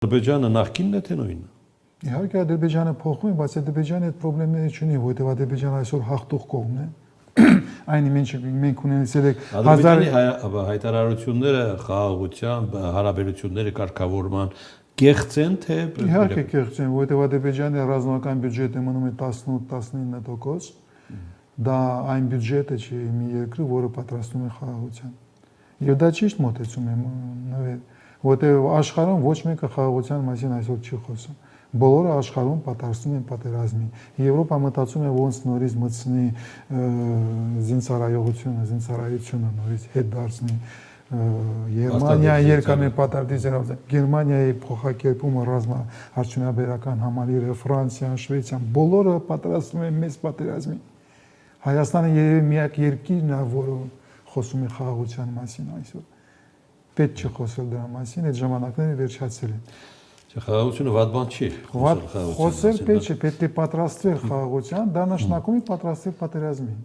Ադրբեջանը նախկինն է թե նույնը։ Իհարկե Ադրբեջանը փոխվում է, բայց Ադրբեջանը այդ խնդիրները չունի, որովհետև Ադրբեջանը այսօր հաղթող կողմն է։ Այն մենք ունեցել ենք Ադրբեջանի հայտարարությունները խաղաղության, հարաբերությունների կարգավորման կեղծ են թե իհարկե կեղծ են, որովհետև Ադրբեջանի ռազմական բյուջետը մնում է 18-19%, դա այն բյուջետը չէ մի երկրի, որը պատրաստում է խաղաղության։ Եվ դա ճիշտ մոտեցում է, որովհետև աշխարհում ոչ մեկը խաղաղության մասին այսօր չի խոսում։ Բոլորը աշխարհում պատրաստում են պատերազմի։ Եվրոպա մտածում է ոնց նորից մտցնի զինծառայությունը նորից հետ դարձնի Գերմանիայի երկամի պատերազմը, Գերմանիայի փոխակերպումը ռազմաարդյունաբերական համալիրը, Ֆրանսիան, Շվեյցիան, բոլորը պատրաստվում են մեծ պատերազմի։ Հայաստանը երևի միակ երկիրն է, որը խոսում է խաղաղության մասին այսօր։ Պետք չի խոսել դրա մասին, այդ ժամանակները վերջացել են։ Խաղաղությունը վատ բան չի։ Խոսել պետք չէ, պետք է պատրաստվել խաղաղության, դա նշանակում է պատրաստվել պատերազմին։